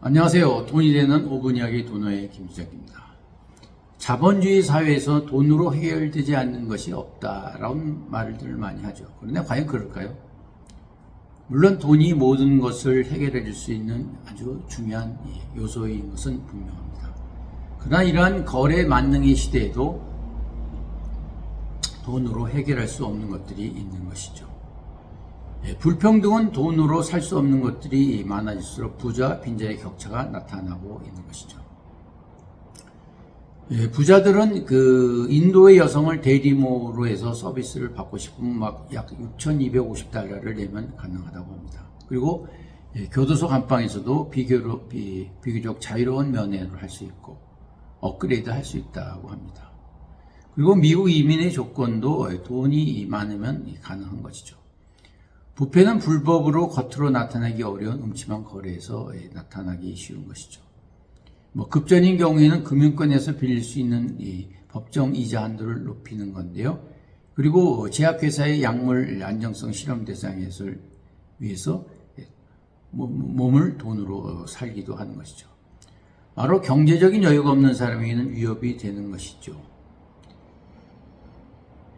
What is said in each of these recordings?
안녕하세요. 돈이 되는 5분 이야기 도노의 김수작입니다. 자본주의 사회에서 돈으로 해결되지 않는 것이 없다라는 말들을 많이 하죠. 그런데 과연 그럴까요? 물론 돈이 모든 것을 해결해 줄 수 있는 아주 중요한 요소인 것은 분명합니다. 그러나 이러한 거래 만능의 시대에도 돈으로 해결할 수 없는 것들이 있는 것이죠. 불평등은 돈으로 살 수 없는 것들이 많아질수록 부자와 빈자의 격차가 나타나고 있는 것이죠. 부자들은 인도의 여성을 대리모로 해서 서비스를 받고 싶으면 막 약 6,250달러를 내면 가능하다고 합니다. 그리고 교도소 감방에서도 비교적 자유로운 면회를 할 수 있고 업그레이드 할 수 있다고 합니다. 그리고 미국 이민의 조건도 돈이 많으면 가능한 것이죠. 부패는 불법으로 겉으로 나타나기 어려운 음침한 거래에서 나타나기 쉬운 것이죠. 급전인 경우에는 금융권에서 빌릴 수 있는 이 법정 이자 한도를 높이는 건데요. 그리고 제약회사의 약물 안정성 실험 대상에서 위해서 몸을 돈으로 살기도 하는 것이죠. 바로 경제적인 여유가 없는 사람에게는 위협이 되는 것이죠.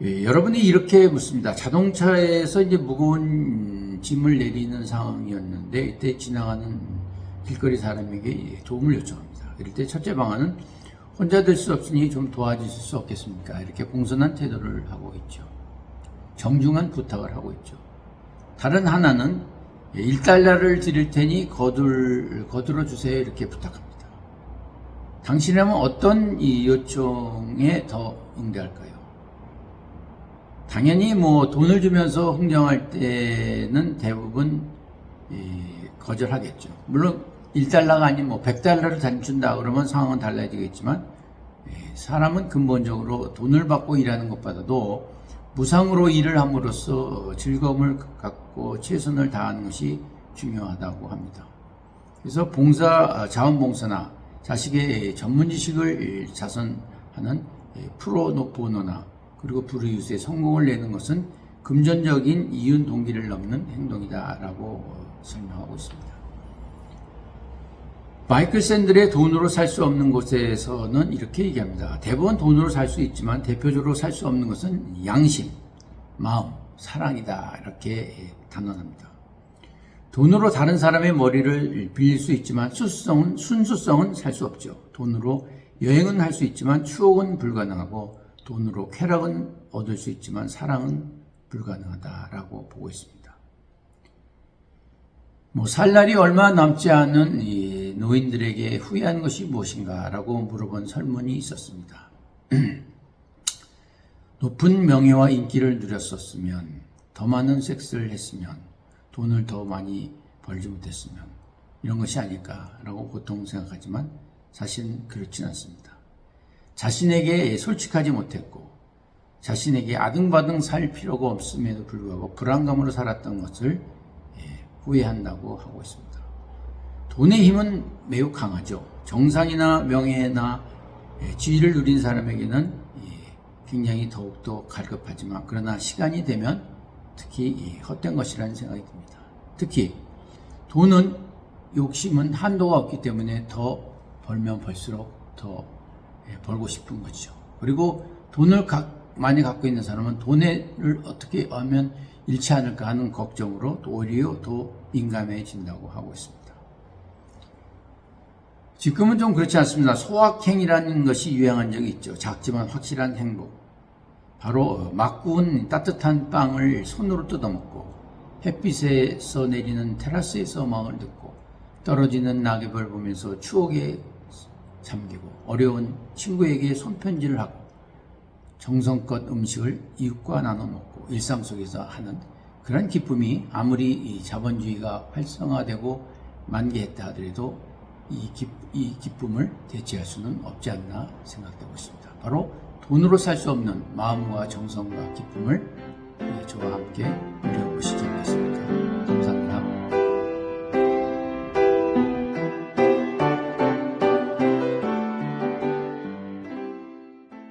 여러분이 이렇게 묻습니다. 자동차에서 이제 무거운 짐을 내리는 상황이었는데 이때 지나가는 길거리 사람에게 도움을 요청합니다. 이럴 때 첫째 방안은 혼자 들 수 없으니 좀 도와주실 수 없겠습니까? 이렇게 공손한 태도를 하고 있죠. 정중한 부탁을 하고 있죠. 다른 하나는 1달러를 드릴 테니 거들어 주세요. 이렇게 부탁합니다. 당신이라면 어떤 이 요청에 더 응대할까요? 당연히 돈을 주면서 흥정할 때는 대부분 거절하겠죠. 물론 1달러가 아닌 100달러를 단준다 그러면 상황은 달라지겠지만 사람은 근본적으로 돈을 받고 일하는 것보다도 무상으로 일을 함으로써 즐거움을 갖고 최선을 다하는 것이 중요하다고 합니다. 그래서 자원봉사나 자식의 전문 지식을 자선하는 프로보노나 그리고 불우이웃에 성공을 내는 것은 금전적인 이윤 동기를 넘는 행동이다라고 설명하고 있습니다. 마이클 샌들의 돈으로 살 수 없는 곳에서는 이렇게 얘기합니다. 대부분 돈으로 살 수 있지만 대표적으로 살 수 없는 것은 양심, 마음, 사랑이다. 이렇게 단언합니다. 돈으로 다른 사람의 머리를 빌릴 수 있지만 순수성은 살 수 없죠. 돈으로 여행은 할 수 있지만 추억은 불가능하고 돈으로 쾌락은 얻을 수 있지만 사랑은 불가능하다라고 보고 있습니다. 살 날이 얼마 남지 않은 이 노인들에게 후회한 것이 무엇인가라고 물어본 설문이 있었습니다. 높은 명예와 인기를 누렸었으면, 더 많은 섹스를 했으면, 돈을 더 많이 벌지 못했으면 이런 것이 아닐까라고 보통 생각하지만 사실은 그렇진 않습니다. 자신에게 솔직하지 못했고 자신에게 아등바등 살 필요가 없음에도 불구하고 불안감으로 살았던 것을 후회한다고 하고 있습니다. 돈의 힘은 매우 강하죠. 정상이나 명예나 지위를 누린 사람에게는 굉장히 더욱더 갈급하지만 그러나 시간이 되면 특히 헛된 것이라는 생각이 듭니다. 특히 돈은 욕심은 한도가 없기 때문에 더 벌면 벌수록 더 벌고 싶은 거죠. 그리고 돈을 많이 갖고 있는 사람은 돈을 어떻게 하면 잃지 않을까 하는 걱정으로 오히려 더 민감해진다고 하고 있습니다. 지금은 좀 그렇지 않습니다. 소확행이라는 것이 유행한 적이 있죠. 작지만 확실한 행복. 바로 막 구운 따뜻한 빵을 손으로 뜯어먹고 햇빛에서 내리는 테라스에서 음악을 듣고 떨어지는 낙엽을 보면서 추억에 잠기고 어려운 친구에게 손편지를 하고 정성껏 음식을 이웃과 나눠 먹고 일상 속에서 하는 그런 기쁨이 아무리 이 자본주의가 활성화되고 만개했다 하더라도 이 기쁨을 대체할 수는 없지 않나 생각되고 있습니다. 바로 돈으로 살 수 없는 마음과 정성과 기쁨을 저와 함께 누려보시죠.